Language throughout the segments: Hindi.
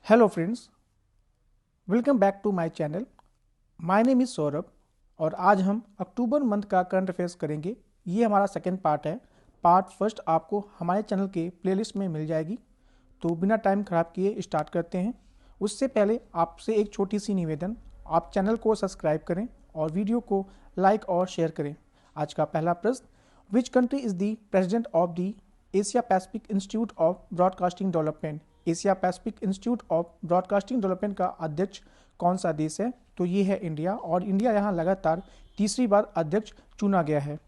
Hello friends, welcome back to my channel. My name is Saurabh और आज हम अक्टूबर मंथ का करंट अफेयर्स करेंगे। ये हमारा सेकंड पार्ट है। पार्ट फर्स्ट आपको हमारे चैनल के प्लेलिस्ट में मिल जाएगी। तो बिना टाइम ख़राब किए स्टार्ट करते हैं। उससे पहले आपसे एक छोटी सी निवेदन, आप चैनल को सब्सक्राइब करें और वीडियो को लाइक और शेयर करें। आज का पहला प्रश्न, which country is the president of the Asia Pacific institute of broadcasting development? Asia Pacific institute of broadcasting development का अध्यक्ष कौन सा देश है? तो ये है इंडिया, और इंडिया यहाँ लगातार तीसरी बार अध्यक्ष चुना गया है।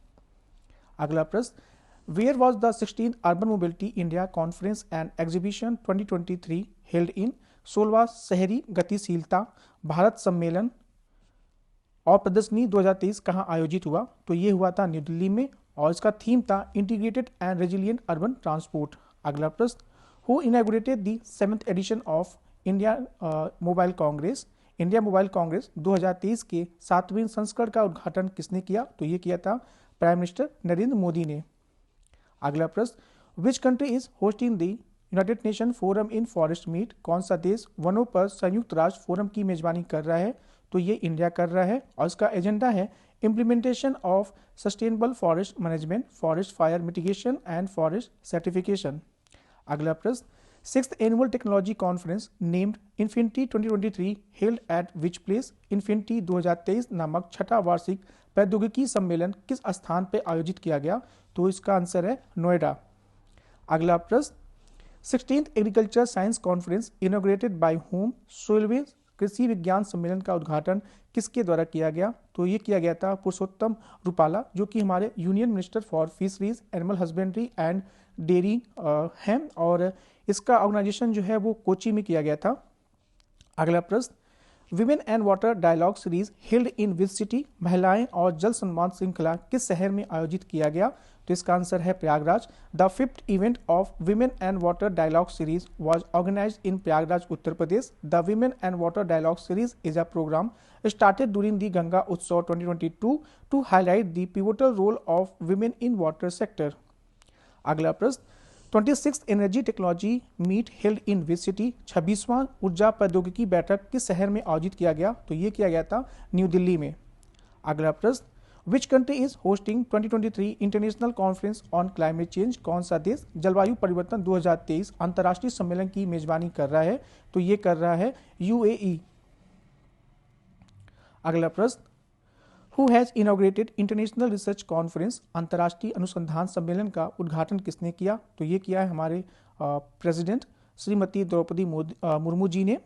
अगला प्रश्न, where was the 16th urban mobility India conference and exhibition 2023 held in? 16वां शहरी गतिशीलता भारत सम्मेलन और प्रदर्शनी 2023 कहाँ आयोजित हुआ? तो ये हुआ था न्यू दिल्ली में, और इसका थीम था integrated and resilient urban transport. अगला प्रश्न, who inaugurated the 7th edition of India mobile congress? India mobile congress 2023 के 7वें संस्करण का उद्घाटन किसने किया? तो ये किया था प्राइम मिनिस्टर नरेंद्र मोदी ने। अगला प्रश्न, which country is hosting the united nation forum in forest meet? कौन सा देश वनों पर संयुक्त राष्ट्र फोरम की मेजबानी कर रहा है? तो ये इंडिया कर रहा है, और इसका एजेंडा है implementation of sustainable forest management, forest fire mitigation and forest certification. अगला प्रश्न, 6th annual technology conference named infinity 2023 held at which place? Infinity 2023 नामक छठा वार्षिक प्रौद्योगिकी सम्मेलन किस स्थान पर आयोजित किया गया? तो इसका आंसर है नोएडा। अगला प्रश्न, 16th agriculture science conference inaugurated by whom? 16वें कृषि विज्ञान सम्मेलन का उद्घाटन किसके द्वारा किया गया? तो ये किया गया था पुरुषोत्तम रूपाला, जो कि हमारे union minister for fisheries, animal husbandry and dairy हैं, और इसका ऑर्गेनाइजेशन जो है वो कोची में किया गया था। अगला प्रश्न, women and water dialogue series held in which city? महिलाएं और जल संवाद श्रृंखला किस शहर में आयोजित किया गया? तो इसका आंसर है Prayagraj. The 5th event of women and water dialogue series was organised in Prayagraj, Uttar Pradesh. The women and water dialogue series is a programme started during the Ganga Utsav 2022 to highlight the pivotal role of women in water sector. अगला प्रश्न, 26th energy technology meet held in which city? 26वां ऊर्जा प्रौद्योगिकी बैठक किस शहर में आयोजित किया गया? तो ये किया गया था न्यू दिल्ली में। अगला प्रश्न, which country is hosting 2023 international conference on climate change? कौन सा देश जलवायु परिवर्तन 2023 अंतर्राष्ट्रीय सम्मेलन की मेजबानी कर रहा है? तो ये कर रहा है यूएई। अगला प्रश्न, who has inaugurated international research conference? अंतर्राष्ट्रीय अनुसंधान सम्मेलन का उद्घाटन किसने किया? तो ये किया है हमारे प्रेसिडेंट श्रीमती द्रौपदी मुर्मू जी ने।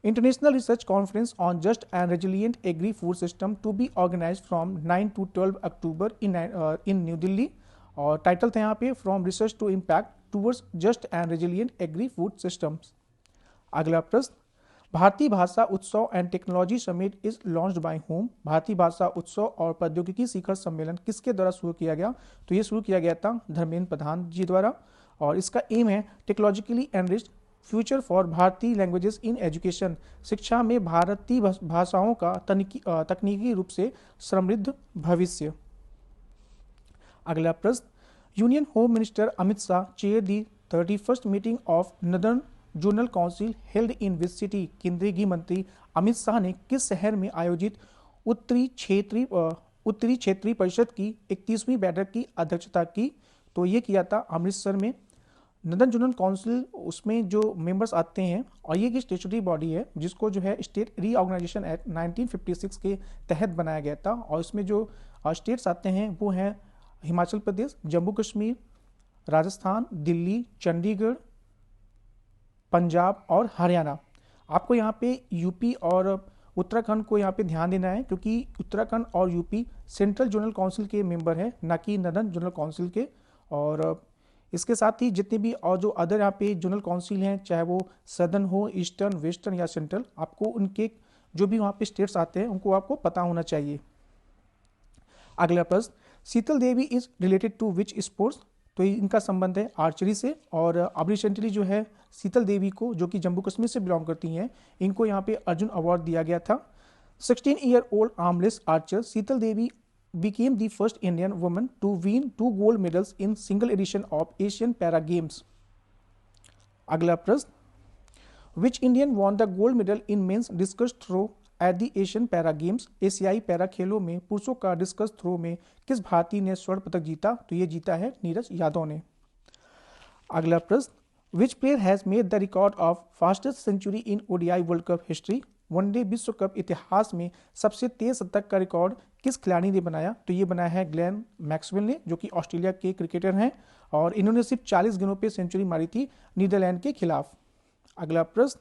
International research conference on just and resilient agri food system to be organise from 9 to 12 October in New Delhi, और टाइटल था यहाँ पे from research to impact towards just and resilient agri food systems. अगला प्रश्न, Bharatiya Bhasha Utsav and technology summit is launched by home? Bharatiya Bhasha उत्सव और प्रौद्योगिकी शिखर सम्मेलन किसके द्वारा शुरू किया गया? तो ये शुरू किया गया था धर्मेंद्र प्रधान जी द्वारा, और इसका एम है टेक्नोलॉजिकली एनरिच्ड फ्यूचर फॉर भारतीय लैंग्वेजेस इन एजुकेशन, शिक्षा में भारतीय भाषाओं का तकनीकी रूप से समृद्ध भविष्य। अगला प्रश्न, union home minister Amit Shah chair the 31st meeting of northern zonal council held in which city? केंद्रीय गृह मंत्री अमित शाह ने किस शहर में आयोजित उत्तरी क्षेत्रीय परिषद की 31वीं बैठक की अध्यक्षता की? तो ये किया था अमृतसर में। नदर्न जोनल काउंसिल, उसमें जो मेंबर्स आते हैं, और ये एक स्टेचुटरी बॉडी है जिसको जो है स्टेट रीऑर्गेनाइजेशन एक्ट 1956 के तहत बनाया गया था, और इसमें जो स्टेट्स आते हैं वो हैं हिमाचल प्रदेश, जम्मू कश्मीर, राजस्थान, दिल्ली, चंडीगढ़, पंजाब और हरियाणा। आपको यहाँ पे यूपी और उत्तराखंड को यहाँ पे ध्यान देना है, क्योंकि उत्तराखंड और यूपी सेंट्रल जोनल काउंसिल के मेंबर है, ना कि नदर्न जोनल काउंसिल के। और इसके साथ ही जितने भी और जो अदर यहाँ पे जोनल काउंसिल हैं, चाहे वो सदर्न हो, ईस्टर्न, वेस्टर्न या सेंट्रल, आपको उनके जो भी वहाँ पे स्टेट्स आते हैं उनको आपको पता होना चाहिए। अगला प्रश्न, Sheetal Devi is related to which sports? तो इनका संबंध है आर्चरी से, और अब रिसेंटली जो है शीतल देवी को, जो कि जम्मू कश्मीर से बिलोंग करती हैं, इनको यहाँ पे अर्जुन अवार्ड दिया गया था। 16-year-old armless archer Sheetal Devi became the first Indian woman to win 2 gold medals in single edition of Asian Para Games. अगला प्रश्न, which Indian won the gold medal in men's discus throw at the Asian para games? एशियाई पैरा खेलों में पुरुषों का डिस्कस थ्रो में किस भारतीय ने स्वर्ण पदक जीता? तो ये जीता है नीरज यादव ने। अगला प्रश्न, which player has made the record of fastest century in ODI world cup history? One day विश्व कप इतिहास में सबसे तेज शतक का रिकॉर्ड किस खिलाड़ी ने बनाया? तो ये बनाया है ग्लेन मैक्सवेल ने, जो कि ऑस्ट्रेलिया के क्रिकेटर हैं, और इन्होंने सिर्फ 40 गेंदों पे सेंचुरी मारी थी नीदरलैंड के खिलाफ। अगला प्रश्न,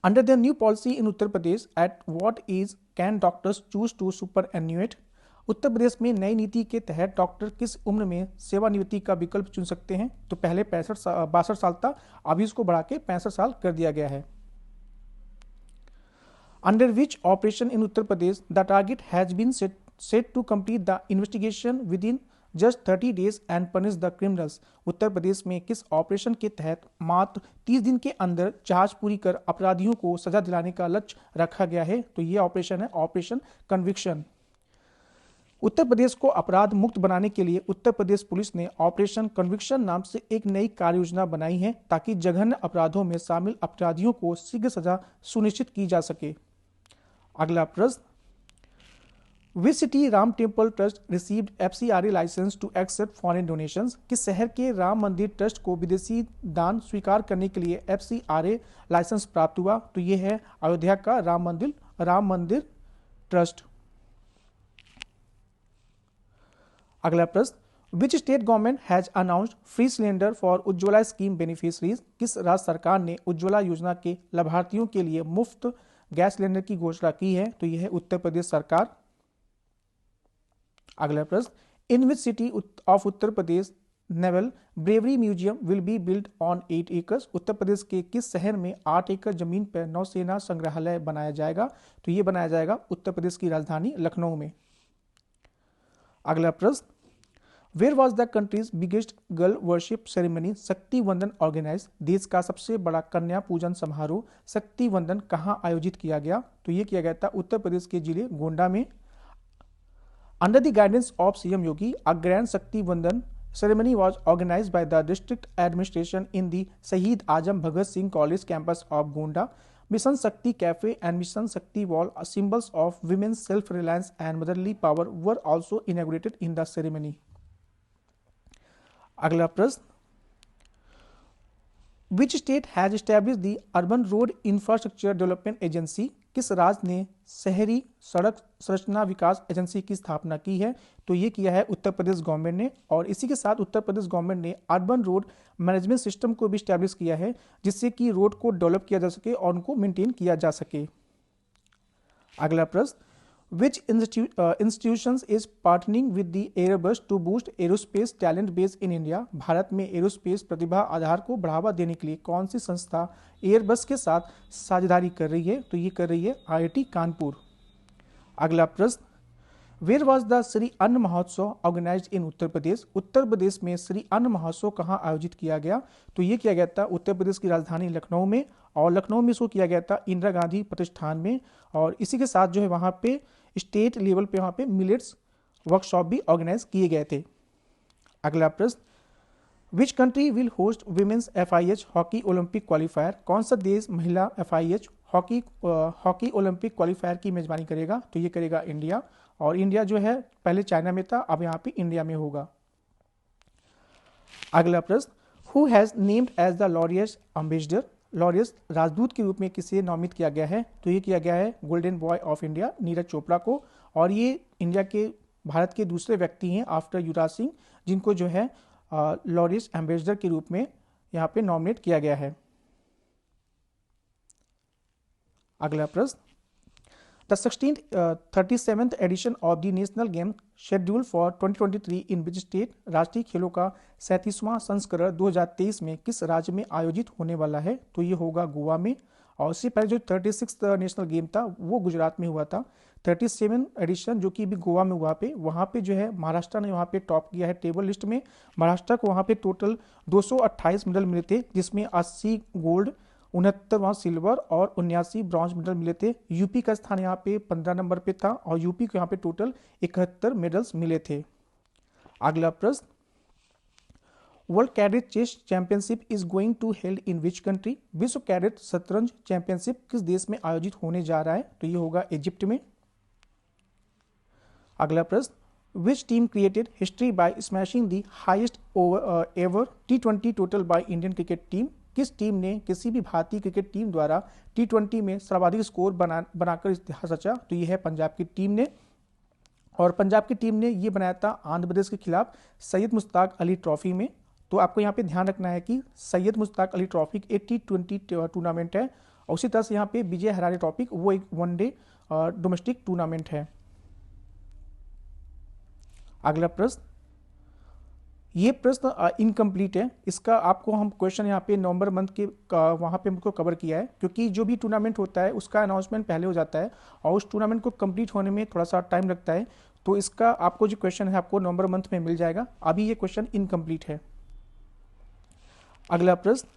under the new policy in Uttar Pradesh at what age can doctors choose to superannuate? Uttar Pradesh में नई नीति के तहत डॉक्टर किस उम्र में सेवानिवृत्ति का विकल्प चुन सकते हैं? तो पहले 62 साल था, अभी इसको बढ़ा के 65 साल कर दिया गया है। Under which operation in Uttar Pradesh the target has been set to complete the investigation within just 30 days and punish the criminals? Uttar Pradesh में किस ऑपरेशन के तहत मात्र 30 दिन के अंदर जांच पूरी कर अपराधियों को सजा दिलाने का लक्ष्य रखा गया है? तो ये ऑपरेशन है ऑपरेशन कन्विक्शन। उत्तर प्रदेश को अपराध मुक्त बनाने के लिए उत्तर प्रदेश पुलिस ने ऑपरेशन कन्विक्शन नाम से एक नई कार्य योजना बनाई है, ताकि जघन्य अपराधों में शामिल अपराधियों को शीघ्र सजा सुनिश्चित की जा सके। अगला प्रश्न, which city Ram temple trust received FCRA licence to accept foreign donations? किस शहर के राम मंदिर ट्रस्ट को विदेशी दान स्वीकार करने के लिए FCRA लाइसेंस प्राप्त हुआ? तो ये है अयोध्या का राम मंदिर ट्रस्ट। अगला प्रश्न, which state government has announced free cylinder for Ujjwala scheme beneficiaries? किस राज्य सरकार ने उज्ज्वला योजना के लाभार्थियों के लिए मुफ्त गैस सिलेंडर की घोषणा की है? तो यह है उत्तर प्रदेश सरकार। अगला प्रश्न, in which city of Uttar Pradesh naval bravery museum will be build on 8 acres? Uttar Pradesh के किस शहर में 8 एकड़ जमीन पर नौसेना संग्रहालय बनाया जाएगा? तो यह बनाया जाएगा उत्तर प्रदेश की राजधानी लखनऊ में। अगला प्रश्न, where was the country's biggest girl worship ceremony Shakti Vandan organise? देश का सबसे बड़ा कन्या पूजन समारोह शक्ति वंदन कहाँ आयोजित किया गया? तो ये किया गया था उत्तर प्रदेश के जिले गोंडा में। Under the guidance of CM Yogi, a grand शक्ति वंदन ceremony was organized by the district administration in the Shahid Ajam Bhagat Singh College campus of Gonda. Mission Shakti Cafe and Mission Shakti Wall, symbols of women's self-reliance and motherly power, were also inaugurated in the ceremony. अगला प्रश्न, Which state has established the Urban Road Infrastructure Development Agency? किस राज्य ने शहरी सड़क संरचना विकास एजेंसी की स्थापना की है? तो ये किया है उत्तर प्रदेश गवर्नमेंट ने, और इसी के साथ उत्तर प्रदेश गवर्नमेंट ने अर्बन रोड मैनेजमेंट सिस्टम को भी स्टैब्लिश किया है, जिससे कि रोड को डेवलप किया जा सके और उनको मेंटेन किया जा सके। अगला प्रश्न, Which institutions is partnering with the Airbus to boost aerospace talent base in India? Bharat में एरोस्पेस प्रतिभा आधार को बढ़ावा देने के लिए कौन सी संस्था एयरबस के साथ साझेदारी कर रही है? तो ये कर रही है IIT कानपुर। अगला प्रश्न, वेयर वॉज द श्री अन्न महोत्सव ऑर्गेनाइज्ड इन उत्तर प्रदेश? उत्तर प्रदेश में श्री अन्न महोत्सव कहाँ आयोजित किया गया? तो ये किया गया था उत्तर प्रदेश की राजधानी लखनऊ में, और लखनऊ में इसको किया गया था इंदिरा गांधी प्रतिष्ठान में, और इसी के साथ जो है वहाँ पे स्टेट लेवल पे वहाँ पे मिलेट्स वर्कशॉप भी ऑर्गेनाइज किए गए थे। अगला प्रश्न, which country will host women's FIH hockey Olympic qualifier? कौन सा देश महिला FIH हॉकी ओलंपिक क्वालिफायर की मेजबानी करेगा? तो ये करेगा इंडिया, और इंडिया जो है पहले चाइना में था, अब यहाँ पे इंडिया में होगा। अगला प्रश्न, who has named as the Laureus ambassador? Laureus राजदूत के रूप में किसे नामित किया गया है? तो ये किया गया है golden boy of India Neeraj Chopra को, और ये इंडिया के भारत के दूसरे व्यक्ति हैं आफ्टर युवराज सिंह, जिनको जो है लॉरियस एम्बेसडर के रूप में यहाँ पे नॉमिनेट किया गया है। अगला प्रश्न, the 37th edition of the national game schedule for 2023 in which state? राष्ट्रीय खेलों का 37वां संस्करण 2023 में किस राज्य में आयोजित होने वाला है? तो ये होगा गोवा में, और उससे पहले जो 36th नेशनल गेम था वो गुजरात में हुआ था। 37 एडिशन जो कि भी गोवा में हुआ पे, वहाँ पे जो है महाराष्ट्र ने वहाँ पे टॉप किया है टेबल लिस्ट में। महाराष्ट्र को वहाँ पे टोटल 228 मेडल मिले थे, जिसमें 80 गोल्ड, 69 सिल्वर और 79 ब्रॉन्ज मेडल मिले थे। यूपी का स्थान यहाँ पे 15 नंबर पे था, और यूपी को यहाँ पे टोटल 71 मेडल्स मिले थे। अगला प्रश्न, world cadet chess championship is going to held in which country? विश्व कैडेट शतरंज चैंपियनशिप किस देश में आयोजित होने जा रहा है? तो ये होगा इजिप्ट में। अगला प्रश्न, which team created history by smashing the highest ever T20 total by Indian cricket team? किस टीम ने किसी भी भारतीय क्रिकेट टीम द्वारा T20 में सर्वाधिक स्कोर बनाकर इतिहास रचा? तो ये है पंजाब की टीम ने, और पंजाब की टीम ने ये बनाया था आंध्र प्रदेश के खिलाफ सैयद मुश्ताक अली ट्रॉफी में। तो आपको यहाँ पे ध्यान रखना है कि सैयद मुश्ताक अली ट्रॉफी एक T20 टूर्नामेंट है, और उसी तरह से यहाँ पे विजय हरारे ट्रॉफी वो एक वनडे डोमेस्टिक टूर्नामेंट है। अगला प्रश्न, ये प्रश्न इनकम्प्लीट है, इसका आपको हम क्वेश्चन यहाँ पे नवंबर मंथ के वहाँ पे हमको कवर किया है, क्योंकि जो भी टूर्नामेंट होता है उसका अनाउंसमेंट पहले हो जाता है और उस टूर्नामेंट को कंप्लीट होने में थोड़ा सा टाइम लगता है। तो इसका आपको जो क्वेश्चन है आपको नवंबर मंथ में मिल जाएगा, अभी ये क्वेश्चन इनकम्प्लीट है। अगला प्रश्न,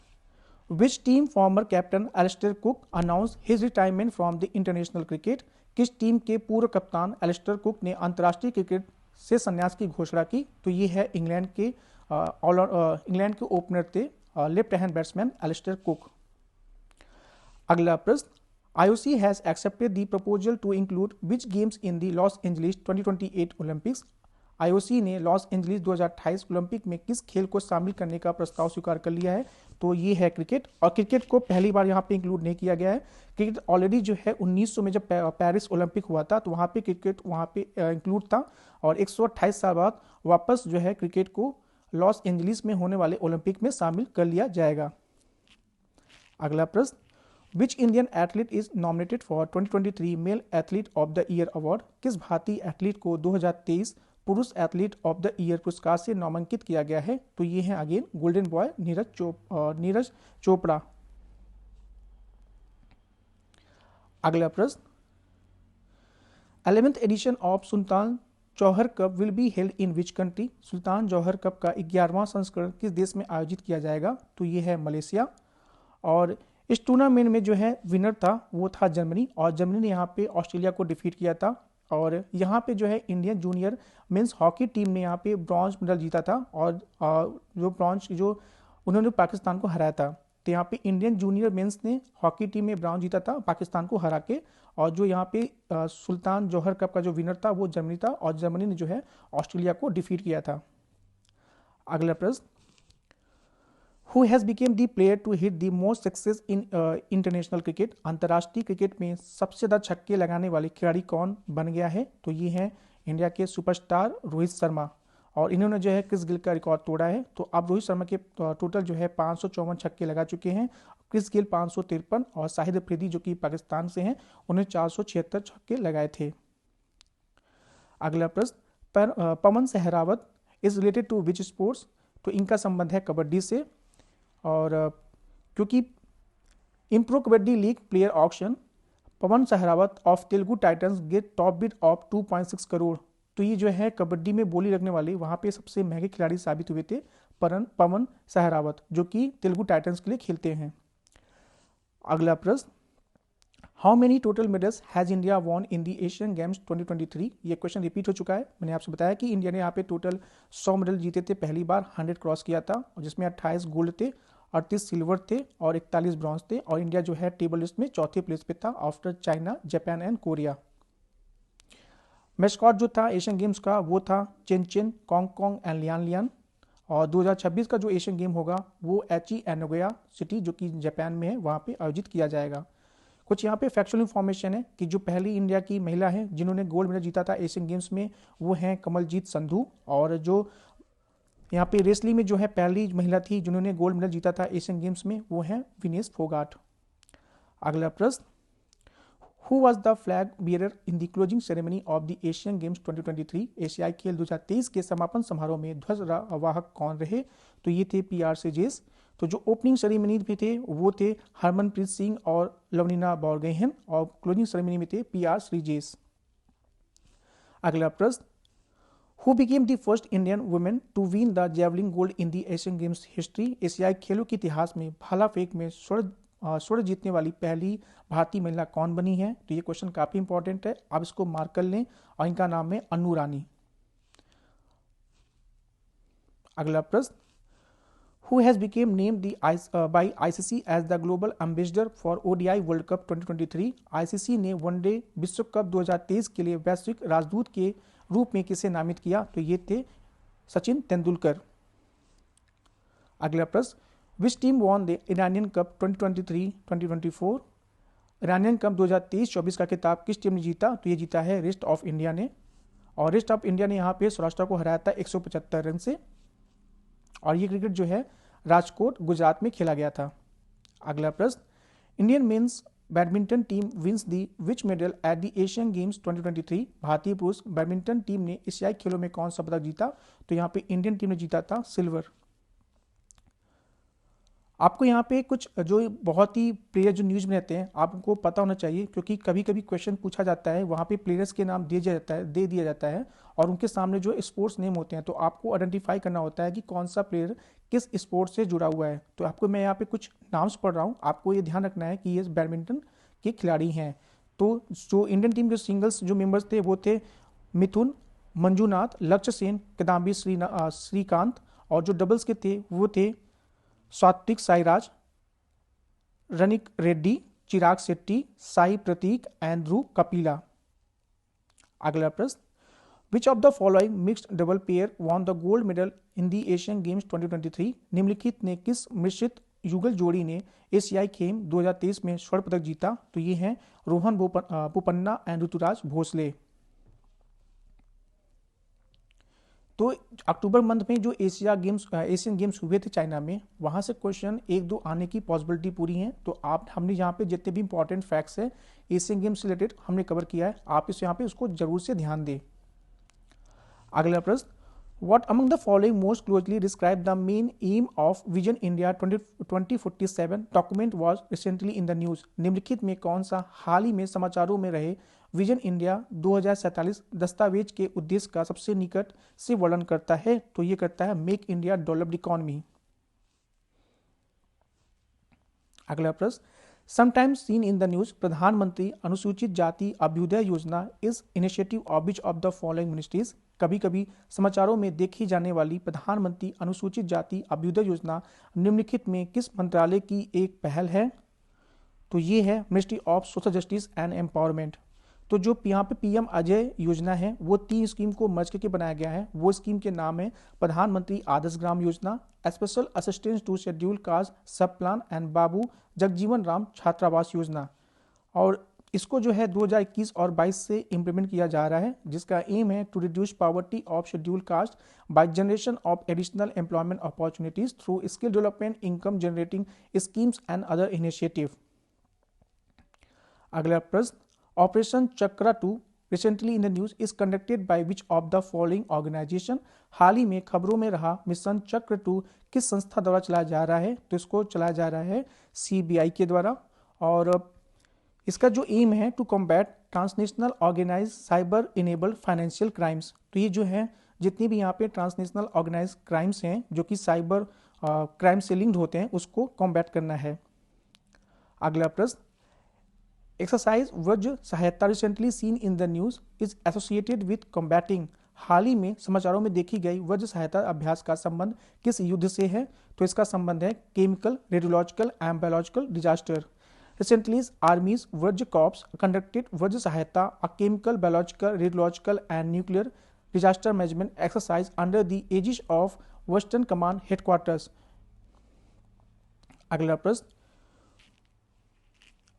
which team former captain Alastair Cook announce his retirement from the international cricket? किस टीम के पूर्व कप्तान एलिस्टर कुक ने अंतर्राष्ट्रीय क्रिकेट से संन्यास की घोषणा की? तो ये है इंग्लैंड के ओपनर थे left hand batsman Alastair Cook. अगला प्रश्न, IOC has accepted the proposal to include which games in the Los Angeles 2028 Olympics? IOC ने लॉस एंजलिस 2028 ओलंपिक में किस खेल को शामिल करने का प्रस्ताव स्वीकार कर लिया है? तो ये है क्रिकेट, और क्रिकेट को पहली बार यहाँ पे इंक्लूड नहीं किया गया है। क्रिकेट ऑलरेडी जो है 1900 में जब पेरिस ओलंपिक हुआ था तो वहाँ पे क्रिकेट वहाँ पे इंक्लूड था, और 128 साल बाद वापस जो है क्रिकेट को लॉस एंजलिस में होने वाले ओलंपिक में शामिल कर लिया जाएगा। अगला प्रश्न, which Indian athlete is nominated for 2023 male athlete of the year award? किस भारतीय एथलीट को 2023 पुरुष एथलीट ऑफ द ईयर पुरस्कार से नामांकित किया गया है? तो ये है again golden boy Neeraj Chopra. अगला प्रश्न, 11th edition of Sultan Johor cup will be held in which country? Sultan Johor cup का 11वां संस्करण किस देश में आयोजित किया जाएगा? तो ये है मलेशिया, और इस टूर्नामेंट में जो है विनर था वो था जर्मनी, और जर्मनी ने यहाँ पे ऑस्ट्रेलिया को डिफीट किया था। और यहाँ पे जो है Indian junior men's hockey team ने यहाँ पे ब्रॉन्ज मेडल जीता था, और जो उन्होंने पाकिस्तान को हराया था। तो यहाँ पे इंडियन जूनियर मेंस ने हॉकी टीम में ब्रॉन्ज जीता था पाकिस्तान को हरा के, और जो यहाँ पे सुल्तान जौहर कप का जो विनर था वो जर्मनी था, और जर्मनी ने जो है ऑस्ट्रेलिया को डिफीट किया था। अगला प्रश्न, who has become the player to hit the most sixes in international cricket? अंतर्राष्ट्रीय क्रिकेट में सबसे ज़्यादा छक्के लगाने वाले खिलाड़ी कौन बन गया है? तो ये है इंडिया के सुपरस्टार रोहित शर्मा, और इन्होंने जो है क्रिस गिल का रिकॉर्ड तोड़ा है। तो अब रोहित शर्मा के टोटल जो है 554 छक्के लगा चुके हैं, क्रिस गिल 553, और शाहिद अफरीदी जो कि पाकिस्तान से हैं उन्हें 476 छक्के लगाए थे। अगला प्रश्न, Pawan Sehrawat is related to which sports? तो इनका संबंध है कबड्डी से, और क्योंकि इम्प्रो Kabaddi league player auction Pawan Sehrawat of Telugu titans get top bid of 2.6 crore. तो ये जो है कबड्डी में बोली रखने वाले वहाँ पे सबसे महंगे खिलाड़ी साबित हुए थे पवन सहरावत, जो कि तेलुगु टाइटंस के लिए खेलते हैं। अगला प्रश्न, how many total medals has India won in the Asian games 2023? ये क्वेश्चन रिपीट हो चुका है। मैंने आपसे बताया कि इंडिया ने यहाँ पे टोटल 100 मेडल जीते थे, पहली बार 100 क्रॉस किया था, और जिसमें 28 गोल्ड थे, 38 सिल्वर थे और 41 ब्रॉन्ज थे, और इंडिया जो है टेबल लिस्ट में चौथे प्लेस पे था after China, Japan and Korea. Mascot जो था एशियन गेम्स का वो था चेन कॉन्ग एंड लियान, और 2026 का जो एशियन गेम होगा वो एची एनोगया सिटी जो कि जापान में है वहाँ पे आयोजित किया जाएगा। कुछ यहाँ पे फैक्चुअल इन्फॉर्मेशन है कि जो पहली इंडिया की महिला है जिन्होंने गोल्ड मेडल जीता था एशियन गेम्स में वो हैं कमलजीत संधू, और जो यहाँ पे रेसलिंग में जो है पहली महिला थी जिन्होंने गोल्ड मेडल जीता था एशियन गेम्स में वो हैं विनेश फोगाट। अगला प्रश्न, who was the flag bearer in the closing ceremony of the Asian games 2023? एशियाई खेल 2023 के समापन समारोह में ध्वज वाहक कौन रहे? तो ये थे PR सेजेस। तो जो ओपनिंग सेरेमनी में थे वो थे हरमनप्रीत सिंह और लवनीना बोरगोहेन, और क्लोजिंग सेरेमनी में थे PR श्रीजेश। अगला प्रश्न, who became the first Indian women to win the javelin gold in the Asian games history? एशियाई खेलों के इतिहास में भाला फेंक में स्वर्ण जीतने वाली पहली भारतीय महिला कौन बनी है? तो ये क्वेश्चन काफी इंपॉर्टेंट है, आप इसको मार्क कर लें, और इनका नाम है अन्नू रानी। अगला प्रश्न, who has become named by ICC as the global ambassador for ODI World Cup 2023। ICC ने वनडे विश्व कप 2023 के लिए वैश्विक राजदूत के रूप में किसे नामित किया? तो ये थे सचिन तेंदुलकर। अगला प्रश्न, which team won the Iranian cup 2023-2024? Iranian cup 2023-24 का खिताब किस टीम ने जीता? तो ये जीता है रेस्ट ऑफ इंडिया ने, और रेस्ट ऑफ इंडिया ने यहाँ पे सौराष्ट्र को हराया था 175 रन से, और ये क्रिकेट जो है राजकोट गुजरात में खेला गया था। अगला प्रश्न, Indian men's badminton team wins the which medal at the Asian games 2023? भारतीय पुरुष बैडमिंटन टीम ने एशियाई खेलों में कौन सा पदक जीता? तो यहाँ पे इंडियन टीम ने जीता था सिल्वर। आपको यहाँ पे कुछ जो बहुत ही प्लेयर जो न्यूज़ में रहते हैं आपको पता होना चाहिए, क्योंकि कभी कभी क्वेश्चन पूछा जाता है, वहाँ पे प्लेयर्स के नाम दे दिया जाता है और उनके सामने जो स्पोर्ट्स नेम होते हैं, तो आपको आइडेंटिफाई करना होता है कि कौन सा प्लेयर किस स्पोर्ट्स से जुड़ा हुआ है। तो आपको मैं यहाँ पे कुछ नाम्स पढ़ रहा हूँ, आपको ये ध्यान रखना है कि ये बैडमिंटन के खिलाड़ी हैं। तो जो इंडियन टीम जो सिंगल्स जो मेंबर्स थे वो थे मिथुन, मंजुनाथ, लक्ष्य सेन, किदाम्बी श्रीकांत, और जो डबल्स के थे वो थे सात्विक साईराज, रनिक रेड्डी, चिराग शेट्टी, साई प्रतीक एंड ध्रुव कपिला। अगला प्रश्न, which of the following mixed double pair von the gold medal in the Asian games 2023? निम्नलिखित ने किस मिश्रित युगल जोड़ी ने एशियाई खेल 2023 में स्वर्ण पदक जीता? तो ये हैं रोहन बोपन्ना एंड ऋतुराज भोसले। तो अक्टूबर मंथ में जो एशियन गेम्स हुए थे चाइना में, वहाँ से क्वेश्चन 1-2 आने की पॉसिबिलिटी पूरी है। तो हमने यहाँ पे जितने भी इंपॉर्टेंट फैक्ट्स है एशियन गेम्स से रिलेटेड हमने कवर किया है, आप यहाँ पे उसको जरूर से ध्यान दें। अगला प्रश्न, What among the following most closely describe the main aim of Vision India 2047 document was recently in the news? निम्नलिखित में कौन सा हाल ही में समाचारों में रहे विजन इंडिया 2047 दस्तावेज के उद्देश्य का सबसे निकट से वर्णन करता है? तो ये करता है मेक इंडिया डेवलप्ड इकोनॉमी। अगला प्रश्न, sometimes scene in the news प्रधानमंत्री अनुसूचित जाति अभ्युदय योजना is initiative of which of the following ministries? कभी कभी समाचारों में देखी जाने वाली प्रधानमंत्री अनुसूचित जाति अभ्युदय योजना निम्नलिखित में किस मंत्रालय की एक पहल है? तो ये है ministry of social justice and empowerment. तो जो यहाँ पे पीएम अजय योजना है वो 3 स्कीम को मर्ज करके बनाया गया है। वो स्कीम के नाम है प्रधानमंत्री Adarsh Gram Yojana, special assistance to schedule caste sub plan and Babu Jagjivan Ram Chhatravas Yojana. और इसको जो है 2021 और 22 से इम्प्लीमेंट किया जा रहा है, जिसका एम है to reduce poverty of schedule caste by generation of additional employment opportunities through skill development, income generating schemes and other initiative. अगला प्रश्न, operation Chakra 2 recently in the news is conducted by which of the following organisation? हाल ही में खबरों में रहा मिशन चक्र 2 किस संस्था द्वारा चलाया जा रहा है? तो इसको चलाया जा रहा है CBI के द्वारा, और इसका जो एम है to combat transnational organise cyber enabled financial crimes. तो ये जो है जितनी भी यहाँ पे ट्रांसनेशनल ऑर्गेनाइज क्राइम्स हैं जो कि साइबर क्राइम से लिंक्ड होते हैं, उसको कॉम्बैट करना है। अगला प्रश्न, exercise Vajra Sahayata recently seen in the news is associated with combating? हाल ही में समाचारों में देखी गई वज्र सहायता अभ्यास का संबंध किस युद्ध से है? तो इसका संबंध है chemical, radiological and biological disaster. Recently, Army's Vajra Corps conducted Vajra Sahayata, a chemical, biological, radiological, and nuclear disaster management exercise under the aegis of Western Command Headquarters. अगला प्रश्न,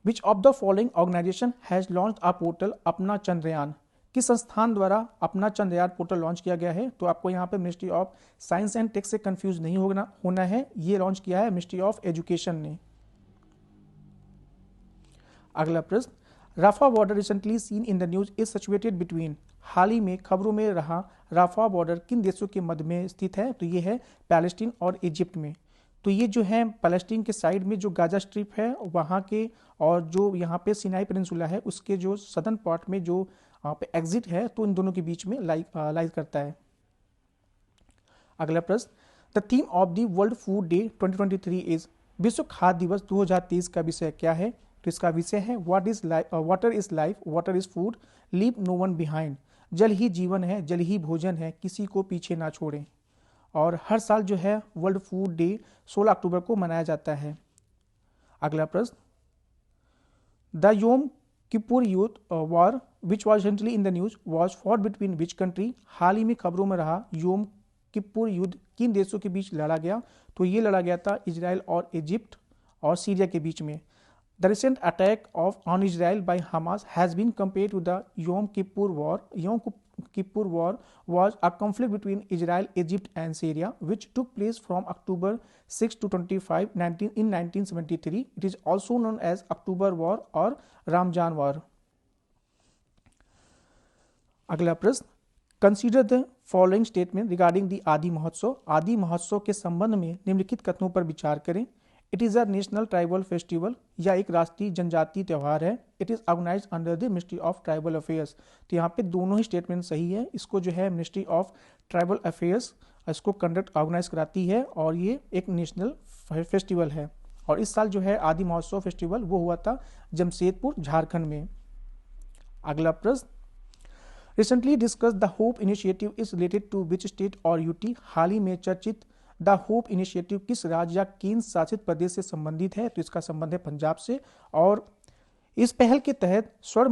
Which of the following organization has launched a portal अपना चंद्रयान? किस संस्थान द्वारा अपना चंद्रयान पोर्टल लॉन्च किया गया है? तो आपको यहाँ पे ministry of science and tech से कंफ्यूज नहीं होना है, ये लॉन्च किया है मिनिस्ट्री ऑफ एजुकेशन ने। अगला प्रश्न, Rafah border recently seen in the news is situated between? हाल ही में खबरों में रहा राफा बॉर्डर किन देशों के मध्य में स्थित है? तो ये है पैलेस्टीन और इजिप्ट में। तो ये जो है पैलेस्टीन के साइड में जो गाजा स्ट्रिप है वहाँ के, और जो यहाँ पे सिनाई पेनिनसुला है उसके जो सदर्न पार्ट में जो पे एग्जिट है, तो इन दोनों के बीच में लाइज करता है। अगला प्रश्न, the theme of the world food day 2023 is? विश्व खाद्य दिवस 2023 का विषय क्या है? तो इसका विषय है water is life, water is food, leave no one behind. जल ही जीवन है, जल ही भोजन है, किसी को पीछे ना छोड़ें। और हर साल जो है वर्ल्ड फूड डे 16 अक्टूबर को मनाया जाता है। अगला प्रश्न, the Yom Kippur youth war which was recently in the news was fought between which country. हाल ही में खबरों में रहा योम किपुर युद्ध किन देशों के बीच लड़ा गया, तो ये लड़ा गया था इजराइल और इजिप्ट और सीरिया के बीच में। The recent attack on Israel by Hamas has been compared to the Yom Kippur war. Yom Kippur war was a conflict between Israel, Egypt and Syria which took place from October 6 to 25 in 1973. It is also known as October War or Ramjan War. अगला प्रश्न, consider the following statement regarding the आदि महोत्सव। आदि महोत्सव के संबंध में निम्नलिखित कथनों पर विचार करें। It is a national tribal festival, या एक राष्ट्रीय जनजातीय त्यौहार है। It is organised under the ministry of tribal affairs. तो यहाँ पे दोनों ही स्टेटमेंट सही है। इसको जो है मिनिस्ट्री ऑफ ट्राइबल अफेयर्स इसको कंडक्ट ऑर्गेनाइज कराती है और ये एक नेशनल फेस्टिवल है। और इस साल जो है आदि महोत्सव फेस्टिवल वो हुआ था जमशेदपुर, झारखंड में। अगला प्रश्न, recently discuss the hope initiative is related to which state और यूटी। हाल ही में चर्चित द होप इनिशिएटिव किस राज्य या केंद्र शासित प्रदेश से संबंधित है, तो इसका संबंध है पंजाब से। और इस पहल के तहत स्वर्ण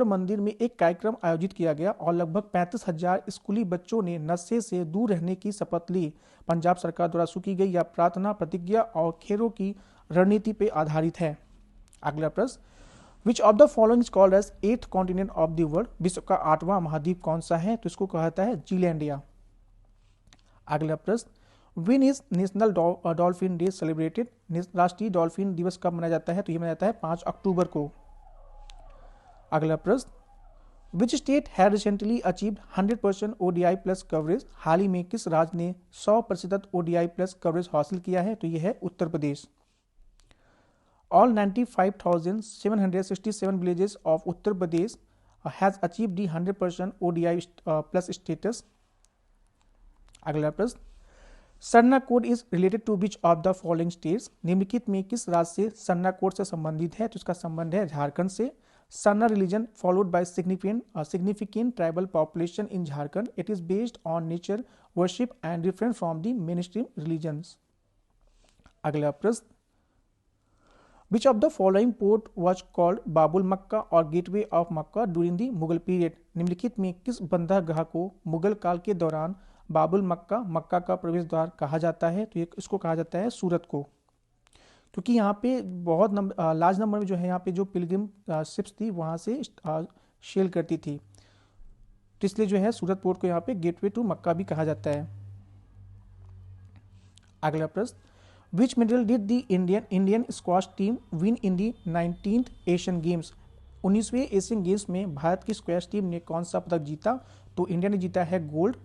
मंदिर में एक कार्यक्रम आयोजित किया गया और लगभग 35,000 स्कूली बच्चों ने नशे से दूर रहने की शपथ ली। पंजाब सरकार द्वारा शुरू की गई यह प्रार्थना, प्रतिज्ञा और खेरों की रणनीति पर आधारित है। अगला प्रश्न, which of the following is called as 8th continent of the world. विश्व का 8वां महाद्वीप कौन सा है, तो इसको कहता है जीलैंडिया। अगला प्रश्न, win is national dolphin day celebrated. राष्ट्रीय डॉल्फिन दिवस कब मनाया जाता है, तो यह मनाया जाता है 5 अक्टूबर को। अगला प्रश्न, which state had recently achieved 100% ODI plus coverage. हाल ही में किस राज्य ने 100% ODI प्लस कवरेज हासिल किया है, तो यह है Uttar Pradesh. All 95,767 villages of Uttar Pradesh has achieved the 100% ODI plus status. अगला प्रश्न, Sarna code is related to which of the following states. निम्नलिखित में किस राज्य से सरना कोड से संबंधित है, तो इसका संबंध है झारखंड से। Sarna religion followed by significant tribal population in Jharkhand. It is based on nature worship and different from the mainstream religions. अगला प्रश्न, Which of the following port was called बाबुल मक्का और gateway of Mecca during the Mughal period. निम्नलिखित में किस बंदरगाह को मुगल काल के दौरान बाबुल मक्का का प्रवेश द्वार कहा जाता है, तो इसको कहा जाता है सूरत को। क्योंकि यहाँ पे बहुत लार्ज नंबर में जो है यहाँ पे जो पिलग्रिम शिप्स थी वहाँ से सेल करती थी, तो इसलिए जो है सूरत पोर्ट को यहाँ पे गेटवे टू मक्का भी कहा जाता है। अगला प्रश्न, Which medal did the Indian squash team win in the 19th Asian Games। 19वें एशियन गेम्स में भारत की स्क्वैश टीम ने कौन सा पदक जीता, तो इंडिया ने जीता है गोल्ड।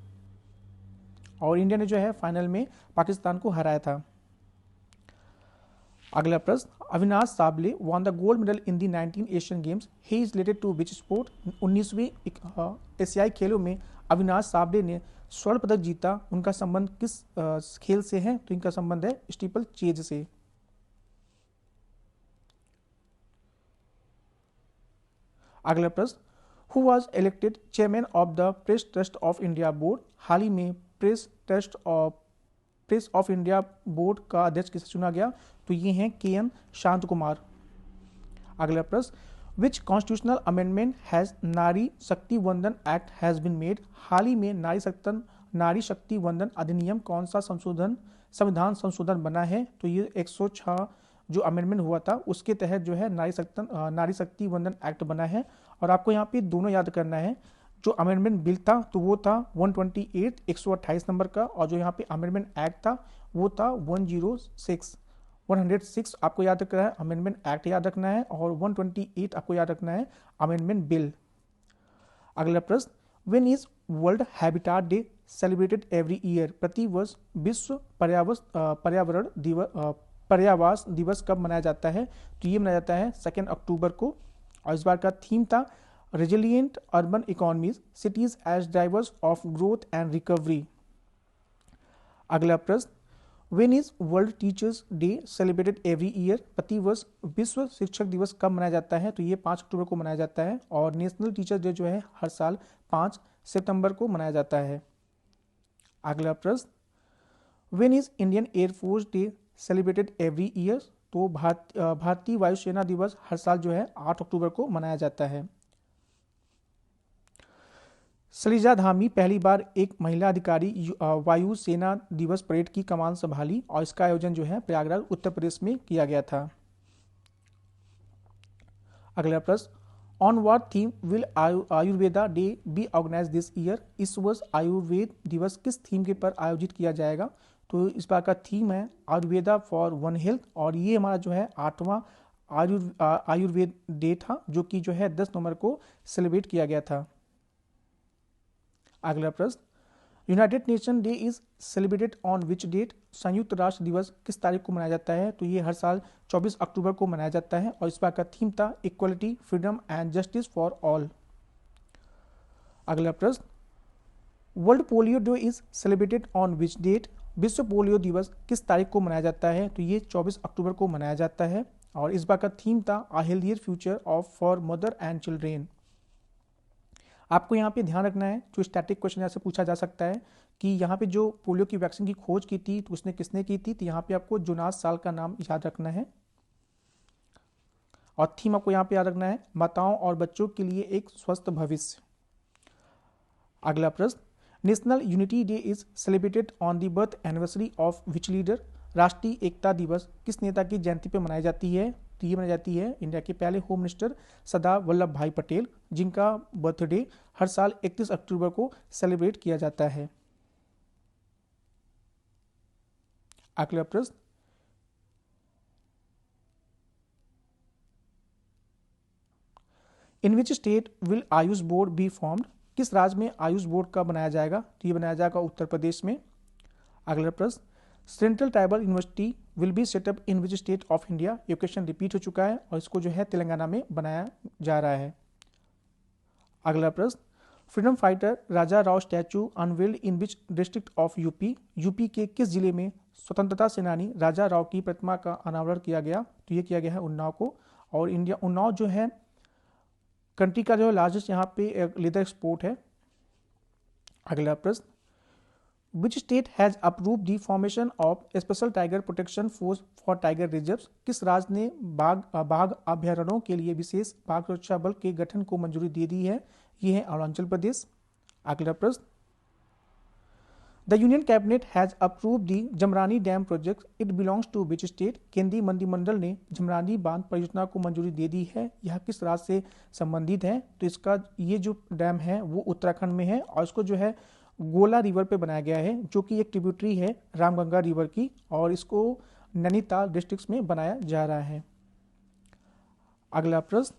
और इंडिया ने जो है फाइनल में पाकिस्तान को हराया था। अगला प्रश्न, Avinash Sable won the gold medal in the 19 Asian Games. He is related to which sport। 19वें एशियाई खेलों में अविनाश साबले ने स्वर्ण पदक जीता, उनका संबंध किस खेल से है, तो इनका संबंध है स्टीपल चेज से। अगला प्रश्न, who was elected chairman of the press trust of India board. हाल ही में प्रेस ऑफ इंडिया बोर्ड का अध्यक्ष किसे चुना गया, तो ये हैं KN शांत कुमार। अगला प्रश्न, विच कॉन्स्टिट्यूशनल अमेंडमेंट हैज नारी शक्ति वंदन एक्ट हैज बीन मेड। हाल ही में नारी शक्ति वंदन अधिनियम कौन सा संविधान संशोधन बना है, तो ये 106 जो अमेंडमेंट हुआ था उसके तहत जो है नारी शक्ति वंदन एक्ट बना है। और आपको यहाँ पे दोनों याद करना है, जो अमेंडमेंट बिल था तो वो था 128 128 नंबर का, और जो यहाँ पे अमेंडमेंट एक्ट था वो था 106 आपको याद रखना है, अमेंडमेंट एक्ट याद रखना है, और 128 आपको याद रखना है अमेंडमेंट बिल। अगला प्रश्न, when is world habitat day celebrated every year. प्रतिवर्ष विश्व पर्यावास दिवस कब मनाया जाता है, तो ये मनाया जाता है 2 अक्टूबर को। और इस बार का थीम था resilient urban economies, cities as drivers of growth and recovery. अगला प्रश्न, when is world teachers day celebrated every year. प्रतिवर्ष विश्व शिक्षक दिवस कब मनाया जाता है, तो ये 5 अक्टूबर को मनाया जाता है। और नेशनल टीचर्स डे जो है हर साल 5 सितंबर को मनाया जाता है। अगला प्रश्न, when is Indian air force day celebrated every year? तो भारतीय वायुसेना दिवस हर साल जो है 8 अक्टूबर को मनाया जाता है। सलीजा धामी पहली बार एक महिला अधिकारी वायुसेना दिवस परेड की कमान संभाली और इसका आयोजन जो है प्रयागराज उत्तर प्रदेश में किया गया था। अगला प्रश्न, on what theme will Ayurveda day be organize this year? इस वर्ष आयुर्वेद दिवस किस थीम के पर आयोजित किया जाएगा? तो इस बार का थीम है आयुर्वेदा फॉर वन हेल्थ और ये हमारा जो है 8वां आयुर्वेद डे था जो कि जो है 10 नवंबर को सेलिब्रेट किया गया था। अगला प्रश्न, united nation day is celebrated on which date? संयुक्त राष्ट्र दिवस किस तारीख को मनाया जाता है? तो ये हर साल 24 अक्टूबर को मनाया जाता है और इस बार का थीम था equality, freedom and justice for all. अगला प्रश्न, world polio day is celebrated on which date? विश्व पोलियो दिवस किस तारीख को मनाया जाता है? तो ये 24 अक्टूबर को मनाया जाता है और इस बार का थीम था अ healthier future of for mother and children. आपको यहाँ पे ध्यान रखना है, जो स्टैटिक क्वेश्चन यहाँ से पूछा जा सकता है कि यहाँ पे जो पोलियो की वैक्सीन की खोज की थी तो उसने किसने की थी? तो यहाँ पे आपको जोनास साल का नाम याद रखना है और थीम आपको यहाँ पे याद रखना है माताओं और बच्चों के लिए एक स्वस्थ भविष्य। अगला प्रश्न, national unity day is celebrated on the birth anniversary of which leader? राष्ट्रीय एकता दिवस किस नेता की जयंती पर मनाई जाती है? तो ये मनाई जाती है इंडिया के पहले होम मिनिस्टर सरदार वल्लभ भाई पटेल, जिनका बर्थडे हर साल 31 अक्टूबर को सेलिब्रेट किया जाता है। अगला प्रश्न, in which state will Ayush board be formed? किस राज्य में आयुष बोर्ड का बनाया जाएगा? तो ये बनाया जाएगा उत्तर प्रदेश में। अगला प्रश्न, central tribal university will be set up in which state of India? ये क्वेश्चन रिपीट हो चुका है और इसको जो है तेलंगाना में बनाया जा रहा है। अगला प्रश्न, freedom fighter Raja Rao statue unveiled in which district of UP? UP के किस जिले में स्वतंत्रता सेनानी राजा राव की प्रतिमा का अनावरण किया गया? तो ये किया गया है उन्नाव को और उन्नाव जो है कंट्री का जो लार्जेस्ट यहाँ पे लेदर एक्सपोर्ट है। अगला प्रश्न, which state has approve the formation of special tiger protection force for tiger reserves? किस राज्य ने बाघ अभ्यारण्यों के लिए विशेष बाघ सुरक्षा बल के गठन को मंजूरी दे दी है? ये है अरुणाचल प्रदेश। अगला प्रश्न, the union cabinet has approve the Jamrani dam project, it belongs to which state? केंद्रीय मंत्रिमंडल ने जमरानी बांध परियोजना को मंजूरी दे दी है, यह किस राज्य से संबंधित है? तो इसका ये जो डैम है वो उत्तराखंड में है और इसको जो है गोला रिवर पे बनाया गया है जो कि एक ट्रिब्यूटरी है रामगंगा रिवर की और इसको नैनीताल डिस्ट्रिक्ट में बनाया जा रहा है। अगला प्रश्न,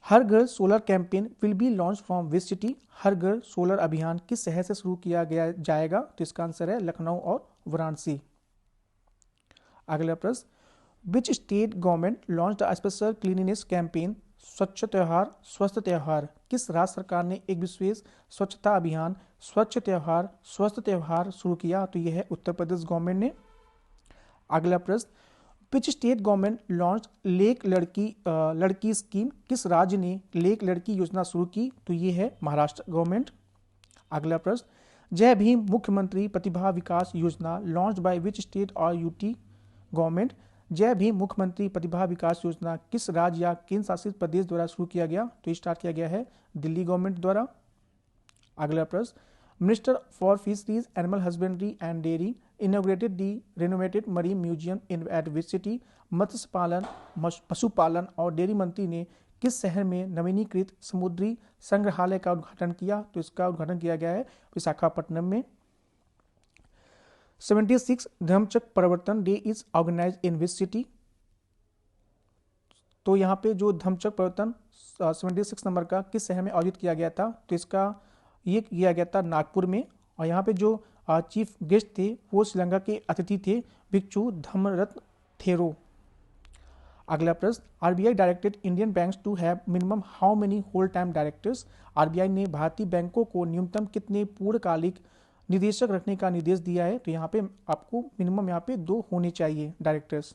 Har Ghar solar campaign will be launch from which city? Har Ghar solar अभियान किस शहर से शुरू किया गया जाएगा? तो इसका आंसर है लखनऊ और वाराणसी। अगला प्रश्न, which state government launch the special cleanliness campaign स्वच्छ त्योहार स्वस्थ त्योहार? किस राज्य सरकार ने एक विशेष स्वच्छता अभियान स्वच्छ त्योहार स्वस्थ त्योहार शुरू किया? तो यह है उत्तर प्रदेश गवर्नमेंट ने। अगला प्रश्न, which state government launch lake लड़की स्कीम? किस राज्य ने लेक लड़की योजना शुरू की? तो ये है महाराष्ट्र गवर्नमेंट। अगला प्रश्न, जय भीम मुख्यमंत्री प्रतिभा विकास योजना लॉन्च बाय विच स्टेट और यूटी गवर्नमेंट? जय भीम मुख्यमंत्री प्रतिभा विकास योजना किस राज्य या केंद्र शासित प्रदेश द्वारा शुरू किया गया? तो स्टार्ट किया गया है दिल्ली गवर्नमेंट द्वारा। अगला प्रश्न, minister for fisheries animal husbandry and dairy inaugurated the renovated marine museum in at which city? मत्स्य पालन पशुपालन और डेयरी मंत्री ने किस शहर में नवीनीकृत समुद्री संग्रहालय का उद्घाटन किया? तो इसका उद्घाटन किया गया है विशाखापट्टनम में। 76 Dhammachakra Parivartan day is organize in which city? तो यहाँ पे जो धम्मचक्र परिवर्तन 76 नंबर का किस शहर में आयोजित किया गया था? तो इसका ये किया गया था नागपुर में और यहाँ पे जो चीफ गेस्ट थे वो श्रीलंका के अतिथि थे भिक्षु धम्मरत्न थेरो। अगला प्रश्न, RBI directed Indian banks to have minimum how many whole time directors? RBI ने भारतीय बैंकों को न्यूनतम कितने पूर्णकालिक निदेशक रखने का निर्देश दिया है? तो यहाँ पे आपको मिनिमम यहाँ पे 2 होने चाहिए डायरेक्टर्स।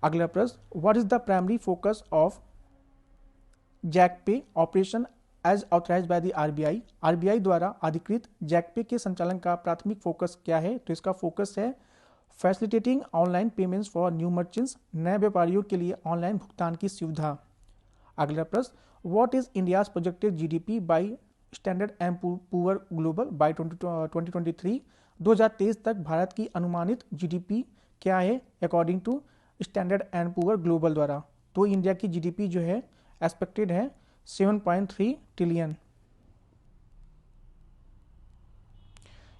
अगला प्रश्न, what is the primary focus of Jack pay operation as authorise by the RBI, RBI द्वारा अधिकृत जैकपे के संचालन का प्राथमिक फोकस क्या है? तो इसका फोकस है facilitating online payments for new merchants, नए व्यापारियों के लिए ऑनलाइन भुगतान की सुविधा। अगला प्रश्न, what is India's projected GDP by standard and poor global by 2023? 2023 तक भारत की अनुमानित जीडीपी क्या है according to standard and poor global द्वारा? तो इंडिया की जीडीपी जो है एक्सपेक्टेड है 7.3 ट्रिलियन।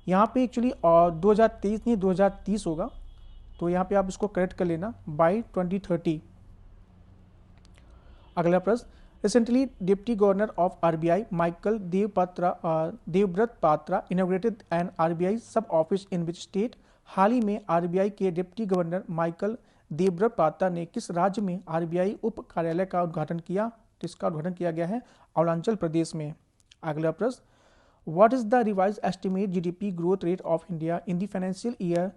यहाँ पे एक्चुअली 2023 नहीं 2030 होगा, तो यहाँ पे आप इसको करेक्ट कर लेना बाय 2030। अगला प्रश्न, recently deputy governor of RBI Michael Debabrata Patra inaugurated an RBI sub office in which state? हाल ही में आरबीआई के deputy governor Michael Debabrata Patra ने किस राज्य में आरबीआई उप कार्यालय का उद्घाटन किया? जिसका उद्घाटन किया गया है अरुणाचल प्रदेश में। अगला प्रश्न, what is the revise estimate GDP growth rate of India in the financial year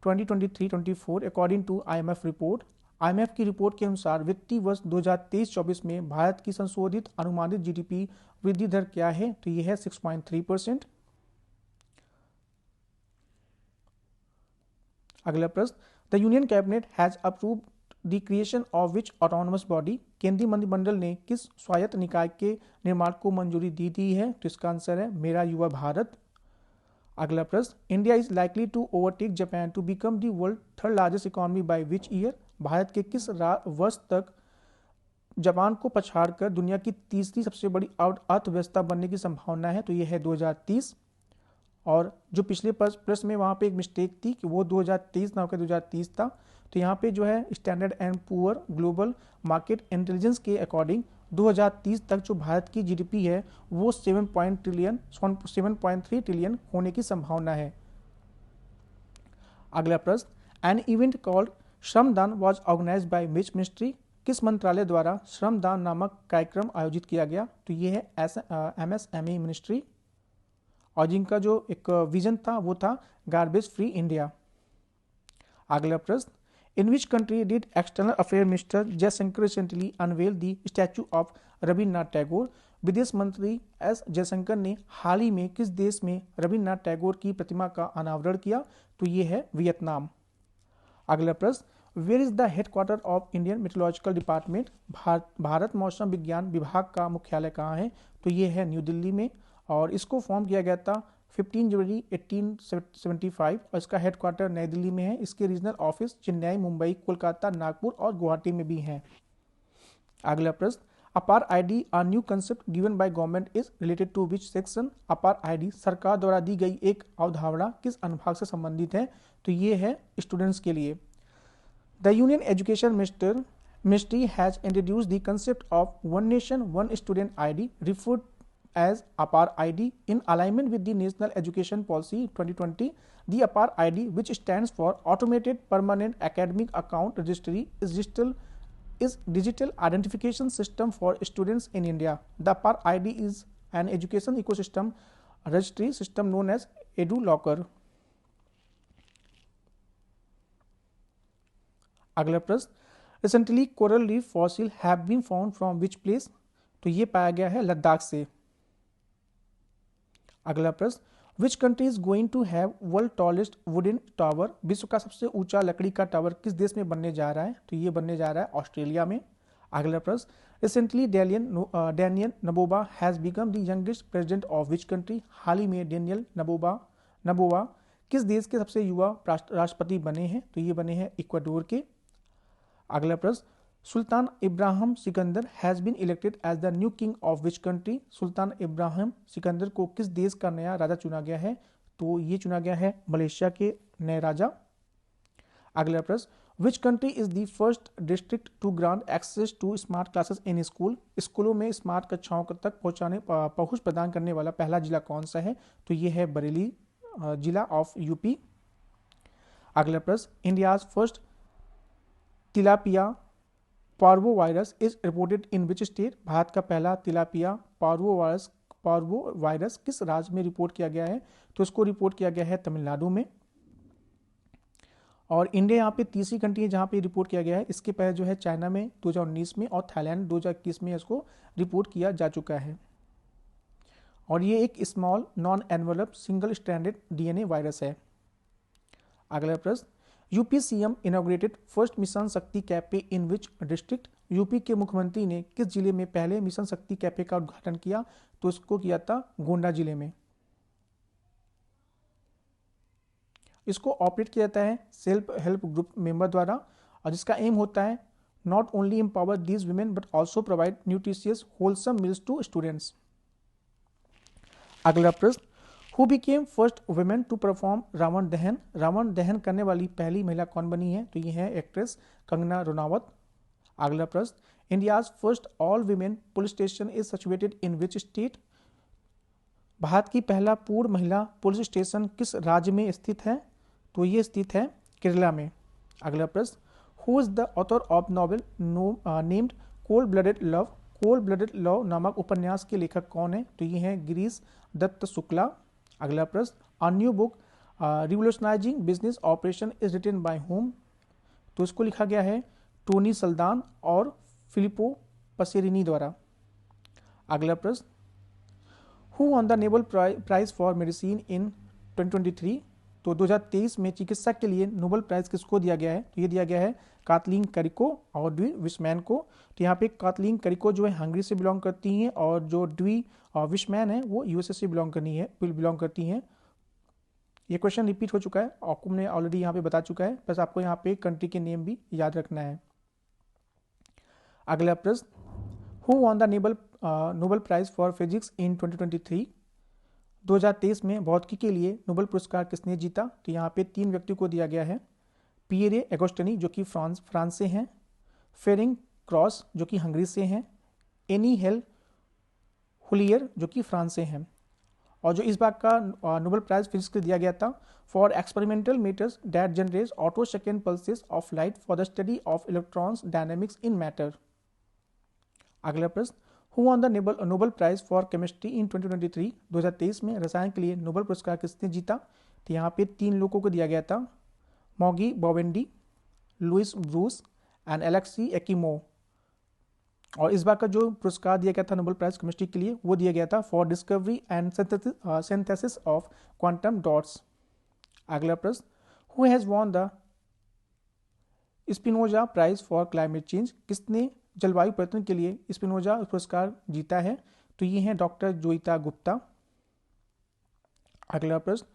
2023-24 according to IMF report? IMF की रिपोर्ट के अनुसार वित्तीय वर्ष 2023-24 में भारत की संशोधित अनुमानित जीडीपी वृद्धि दर क्या है? तो यह है 6.3%। अगला प्रश्न, the union cabinet has approved the creation of which autonomous body? केंद्रीय मंत्रिमंडल ने किस स्वायत्त निकाय के निर्माण को मंजूरी दी है? तो इसका आंसर है मेरा युवा भारत। अगला प्रश्न, India is likely to overtake Japan to become the world third largest economy by which year? Bharat के किस वर्ष तक जापान को पछाड़कर दुनिया की तीसरी सबसे बड़ी अर्थव्यवस्था बनने की संभावना है? तो यह है 2030। और जो पिछले प्रश्न में वहाँ पे एक मिस्टेक थी कि वो 2023 ना होकर 2030 था, तो यहाँ पे जो है standard and poor global market intelligence के अकॉर्डिंग 2030 तक जो भारत की जीडीपी है वो 7.3 ट्रिलियन होने की संभावना है। अगला प्रश्न, an event called Shramdaan was organize by which ministry? किस मंत्रालय द्वारा श्रमदान नामक कार्यक्रम आयोजित किया गया? तो ये है एमएसएमई मिनिस्ट्री, और जिनका जो एक विजन था वो था गार्बेज फ्री इंडिया। अगला प्रश्न, in which country did external affair minister Jaishankar recently unveil the statue of Rabindranath Tagore? विदेश मंत्री एस जयशंकर ने हाल ही में किस देश में रविन्द्रनाथ टैगोर की प्रतिमा का अनावरण किया? तो ये है वियतनाम। अगला प्रश्न, where is the headquarter of Indian metrological department? Bharat मौसम विज्ञान विभाग का मुख्यालय कहाँ है? तो ये है न्यू दिल्ली में, और इसको फॉर्म किया गया था 15 जनवरी 1875 और इसका हेडक्वार्टर नई दिल्ली में है। इसके रीजनल ऑफिस चेन्नई, मुंबई, कोलकाता, नागपुर और गुवाहाटी में भी हैं। अगला प्रश्न, APAAR ID a new concept given by government is related to which section? APAAR ID सरकार द्वारा दी गई एक अवधारणा किस अनुभाग से संबंधित है? तो ये है स्टूडेंट्स के लिए। The union education ministry has introduced the concept of one nation one student ID referred as APAR ID in alignment with the National Education Policy 2020. The APAR ID, which stands for Automated Permanent Academic Account Registry, is digital identification system for students in India. The APAR ID is an education ecosystem registry system known as EduLocker. अगला प्रश्न, recently coral reef fossil have been found from which place? तो ये पाया गया है लद्दाख से। अगला प्रश्न, which country is going to have world tallest wooden tower? विश्व का सबसे ऊंचा लकड़ी का टावर किस देश में बनने जा रहा है? तो ये बनने जा रहा है ऑस्ट्रेलिया में। अगला प्रश्न, recently Daniel Noboa has become the youngest president of which country? हाल ही में डैनियल नबोबा किस देश के सबसे युवा राष्ट्रपति बने हैं? तो ये बने हैं इक्वाडोर के। अगला प्रश्न, Sultan Ibrahim Sikandar has been elected as the new king of which country? Sultan Ibrahim Sikandar को किस देश का नया राजा चुना गया है? तो ये चुना गया है मलेशिया के नए राजा। अगला प्रश्न, which country is the first district to grant access to smart classes in school? स्कूलों में स्मार्ट कक्षाओं तक पहुंच प्रदान करने वाला पहला जिला कौन सा है? तो ये है बरेली जिला ऑफ यूपी। अगला प्रश्न, India's first tilapia parvo virus is reported in which state? Bharat का पहला तिलापिया पार्वो वायरस किस राज्य में रिपोर्ट किया गया है? तो इसको रिपोर्ट किया गया है तमिलनाडु में। और इंडिया यहाँ पे तीसरी कंट्री है जहाँ पे रिपोर्ट किया गया है। इसके पहले जो है चाइना में 2019 में और थाईलैंड 2021 में इसको रिपोर्ट किया जा चुका है। और ये एक small non envelope single stranded DNA virus है। अगला प्रश्न, UP CM inaugurated first mission Shakti cafe in which district? UP के मुख्यमंत्री ने किस जिले में पहले मिशन शक्ति कैफे का उद्घाटन किया? तो इसको किया था गोंडा जिले में। इसको ऑपरेट किया जाता है सेल्फ हेल्प ग्रुप मेंबर द्वारा, और जिसका एम होता है not only empower these women but also provide nutritious wholesome meals to students. अगला प्रश्न, who became first women to perform Ravan Dahan? Ravan दहन करने वाली पहली महिला कौन बनी है? तो ये है एक्ट्रेस कंगना रनौत। अगला प्रश्न, India's first all women police station is situated in which state? Bharat की पहला पूर्ण महिला पुलिस स्टेशन किस राज्य में स्थित है? तो ये स्थित है केरला में। अगला प्रश्न, who is the author of novel named cold blooded love? Cold blooded love नामक उपन्यास के लेखक कौन है? तो ये हैं गिरीश दत्त शुक्ला। अगला प्रश्न, a new book revolutionising business operation is written by whom? तो इसको लिखा गया है टोनी सल्दान और फिलिपो पसेरिनी द्वारा। अगला प्रश्न, who won the Nobel prize for medicine in 2023? तो 2023 में चिकित्सा के लिए नोबेल प्राइज किसको दिया गया है? तो ये दिया गया है कातलीन करिको और ड्वी विशमैन को। तो यहाँ पे कातलीन करिको जो है हंगरी से बिलोंग करती हैं, और जो ड्वी विशमैन है वो यूएसए से बिलोंग करती हैं। ये क्वेश्चन रिपीट हो चुका है, आपको ने ऑलरेडी यहाँ पे बता चुका है, बस आपको यहाँ पे कंट्री के नेम भी याद रखना है। अगला प्रश्न, who won the Nobel prize for physics in 2023? 2023 में भौतिकी के लिए नोबेल पुरस्कार किसने जीता? तो यहाँ पे 3 व्यक्ति को दिया गया है। पियरे एगोस्टिनी जो कि फ्रांस से हैं, फेरिंग क्रॉस जो कि हंगरी से हैं, एनी हेल हुलियर जो कि फ्रांस से हैं। और जो इस बार का नोबेल प्राइज फिजिक्स को दिया गया था for experimental methods that generate attosecond pulses of light for the study of electrons dynamics in matter. अगला प्रश्न, who won the Nobel prize for chemistry in 2023? 2023 में रसायन के लिए नोबेल पुरस्कार किसने जीता? तो यहाँ पे 3 लोगों को दिया गया था, मॉगी बोवेंडी, लुइस ब्रूस एंड एलेक्सी एकिमो। और इस बार का जो पुरस्कार दिया गया था नोबेल प्राइज केमिस्ट्री के लिए वो दिया गया था for discovery and synthesis of quantum dots. अगला प्रश्न, who has won the Spinoza prize for climate change? किसने जलवायु परिवर्तन के लिए स्पिनोजा पुरस्कार जीता है? तो ये हैं डॉक्टर जोईता गुप्ता। अगला प्रश्न,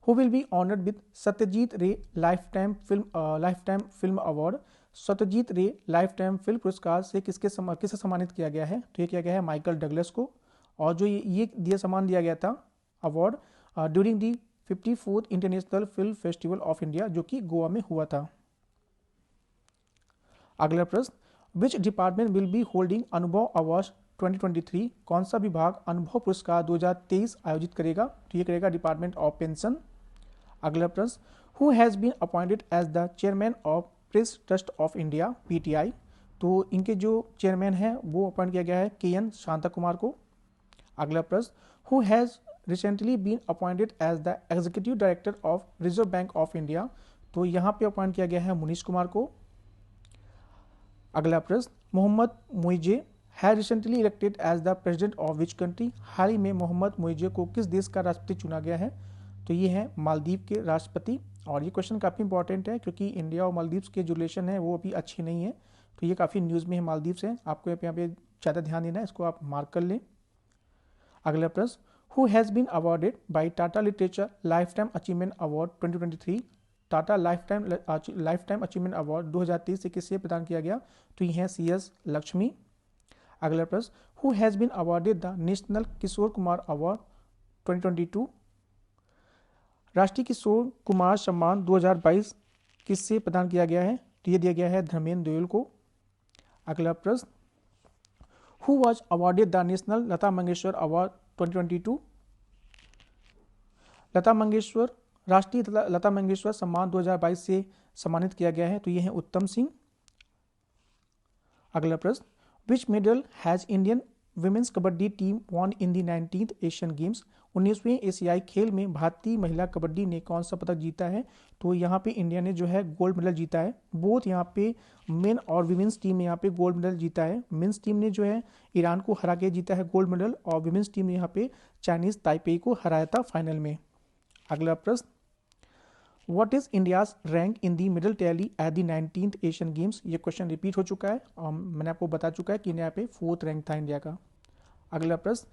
who will be honoured with Satyajit Ray lifetime film award? Satyajit Ray lifetime film पुरस्कार से किसे सम्मानित किया गया है? तो ये किया गया है माइकल डगलस को। और जो ये सम्मान दिया गया था award during the 54th international film festival of India जो कि गोवा में हुआ था। अगला प्रश्न, which department will be holding अनुभव अवार्ड 2023? कौन सा विभाग अनुभव पुरस्कार 2023 आयोजित करेगा? तो ये करेगा डिपार्टमेंट ऑफ पेंशन। अगला प्रश्न, who has been appointed as the chairman of press trust of India PTI? तो इनके जो चेयरमैन हैं वो अपॉइंट किया गया है केएन शांता कुमार को। अगला प्रश्न, who has recently been appointed as the executive director of reserve bank of India? तो यहाँ पे अपॉइंट किया गया है मुनीश कुमार को। अगला प्रश्न, Mohamed Muizzu has recently elected as the president of which country? हाल ही में मोहम्मद मुइजे को किस देश का राष्ट्रपति चुना गया है? तो ये है मालदीव के राष्ट्रपति। और ये क्वेश्चन काफ़ी इंपॉर्टेंट है क्योंकि इंडिया और मालदीव के जो रिलेशन है वो अभी अच्छी नहीं है, तो ये काफ़ी न्यूज़ में है मालदीव से, आपको यहाँ पे ज़्यादा ध्यान देना है, इसको आप मार्क कर लें। अगला प्रश्न, who has been awarded by Tata literature life time achievement award 2023? Tata life time achievement award 2023 से किसे प्रदान किया गया? तो ये हैं CS लक्ष्मी। अगला प्रश्न, who has been awarded the national Kishore Kumar award 2022? राष्ट्रीय किशोर कुमार सम्मान 2022 किससे प्रदान किया गया है? तो ये दिया गया है धर्मेंद्र गोयल को। अगला प्रश्न, who was awarded the national Lata Mangeshkar award 2022? राष्ट्रीय लता मंगेशकर सम्मान 2022 से सम्मानित किया गया है, तो ये है उत्तम सिंह। अगला प्रश्न, which medal has Indian women's kabaddi team won in the 19th Asian Games? 19वें एशियाई खेल में भारतीय महिला कबड्डी ने कौन सा पदक जीता है? तो यहाँ पे इंडिया ने जो है गोल्ड मेडल जीता है। बोथ यहाँ पे मेन और विमेंस टीम ने यहाँ पे गोल्ड मेडल जीता है। मेंस टीम ने जो है ईरान को हरा के जीता है गोल्ड मेडल, और विमेंस टीम ने यहाँ पे चाइनीज ताइपेई को हराया था फाइनल में। अगला प्रश्न, what is India's rank in the middle tally at the 19th Asian games. ये क्वेश्चन रिपीट हो चुका है और मैंने आपको बता चुका है कि यहाँ पे 4th रैंक था इंडिया का। अगला प्रश्न,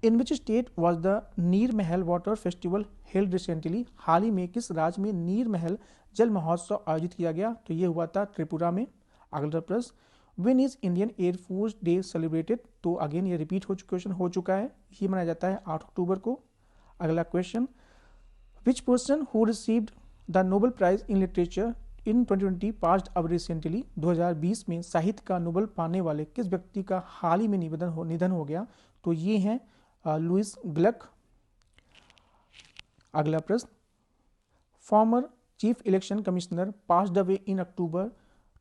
in which state was the नीर महल वाटर फेस्टिवल हेल्ड रिसेंटली। हाल ही में किस राज्य में नीर महल जल महोत्सव आयोजित किया गया, तो ये हुआ था त्रिपुरा में। अगला प्रश्न, when is Indian air force day celebrated. तो अगेन ये रिपीट क्वेश्चन हो चुका है, ये मनाया जाता है 8 अक्टूबर को। अगला question, which person who received the Nobel prize in literature in 2020 passed away recently. 2020 में साहित्य का नोबेल पाने वाले किस व्यक्ति का हाल ही में निधन हो गया, तो ये हैं लुइस ग्लक। अगला प्रश्न, former chief election commissioner passed away in October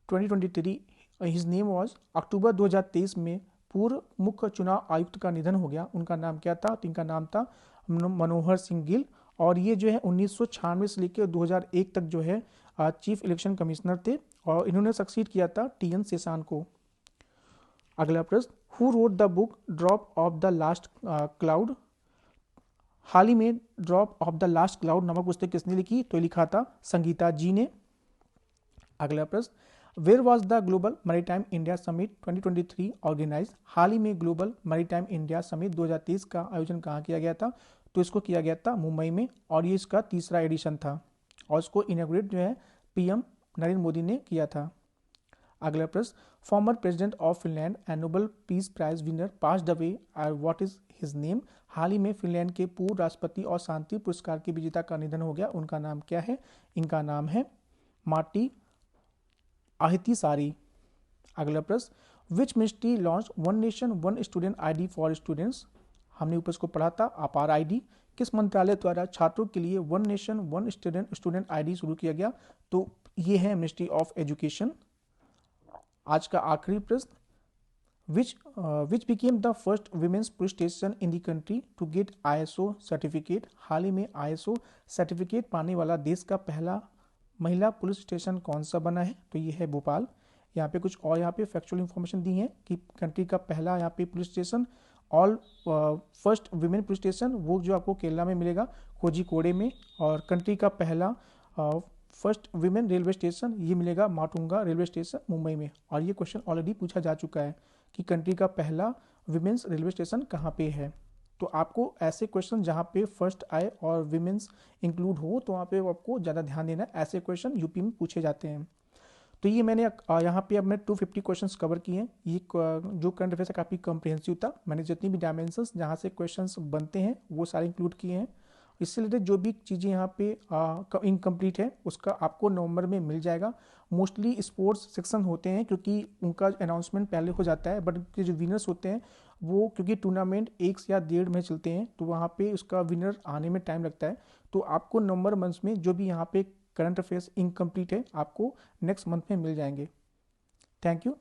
2023, his name was. अक्टूबर 2023 में पूर्व मुख्य चुनाव आयुक्त का निधन हो गया, उनका नाम क्या था, तो इनका नाम था मनोहर सिंह गिल। और ये जो है 1996 से लेकर 2001 तक जो है चीफ इलेक्शन कमिश्नर थे और इन्होंने सक्सीड किया था टीएन शेषान को। अगला प्रश्न, who wrote the book drop of the last cloud. हाल ही में drop of the last cloud नामक पुस्तक किसने लिखी, तो लिखा था संगीता जी ने। अगला प्रश्न, where was the global maritime India summit 2023 organise. हाल ही में ग्लोबल मैरीटाइम इंडिया समिट 2023 का आयोजन कहाँ किया गया था, तो इसको किया गया था मुंबई में और ये इसका 3रा एडिशन था और इसको इनॉग्रेट जो है पीएम नरेंद्र मोदी ने किया था। अगला प्रश्न, former president of Finland and Nobel peace prize winner passed away, what is his name. हाल ही में फिनलैंड के पूर्व राष्ट्रपति और शांति पुरस्कार के विजेता का निधन हो गया, उनका नाम क्या है, इनका नाम है मार्टी आहितिसारी। अगला प्रश्न, which ministry launch one nation one student ID for students. हमने ऊपर इसको पढ़ा था अपार आईडी। किस मंत्रालय द्वारा छात्रों के लिए one nation one student ID शुरू किया गया, तो ये है मिनिस्ट्री ऑफ एजुकेशन। आज का आखिरी प्रश्न, which became the first women's police station in the country to get ISO certificate. हाल ही में आईएसओ सर्टिफिकेट पाने वाला देश का पहला महिला पुलिस स्टेशन कौन सा बना है, तो ये है भोपाल। यहाँ पे कुछ और यहाँ पे फैक्चुअल इंफॉर्मेशन दी है कि कंट्री का पहला यहाँ पे police station all first women police station वो जो आपको केरला में मिलेगा कोझिकोडे में, और कंट्री का पहला फर्स्ट वुमेन रेलवे स्टेशन ये मिलेगा माटुंगा रेलवे स्टेशन मुंबई में। और ये क्वेश्चन ऑलरेडी पूछा जा चुका है कि कंट्री का पहला वुमेन्स रेलवे स्टेशन कहाँ पे है। तो आपको ऐसे क्वेश्चन जहाँ पे फर्स्ट आए और वुमेन्स इंक्लूड हो तो वहाँ पे आपको ज़्यादा ध्यान देना है, ऐसे क्वेश्चन यूपी में पूछे जाते हैं। तो ये मैंने यहाँ पे अब मैं 250 क्वेश्चंस कवर किए हैं। ये जो करंट अफेयर्स है काफ़ी कॉम्प्रिहेंसिव था, मैंने जितनी भी डायमेंशंस जहाँ से क्वेश्चंस बनते हैं वो सारे इंक्लूड किए हैं। इससे रिलेटेड जो भी चीज़ें यहाँ पे इनकम्प्लीट है उसका आपको नवंबर में मिल जाएगा। मोस्टली स्पोर्ट्स सेक्शन होते हैं क्योंकि उनका अनाउंसमेंट पहले हो जाता है, बट जो विनर्स होते हैं वो क्योंकि टूर्नामेंट 1 या 1.5 महीने चलते हैं तो वहाँ पे उसका विनर आने में टाइम लगता है। तो आपको नवंबर मंथ में जो भी यहाँ पे करंट अफेयर्स इनकम्प्लीट है आपको नेक्स्ट मंथ में मिल जाएंगे। Thank you.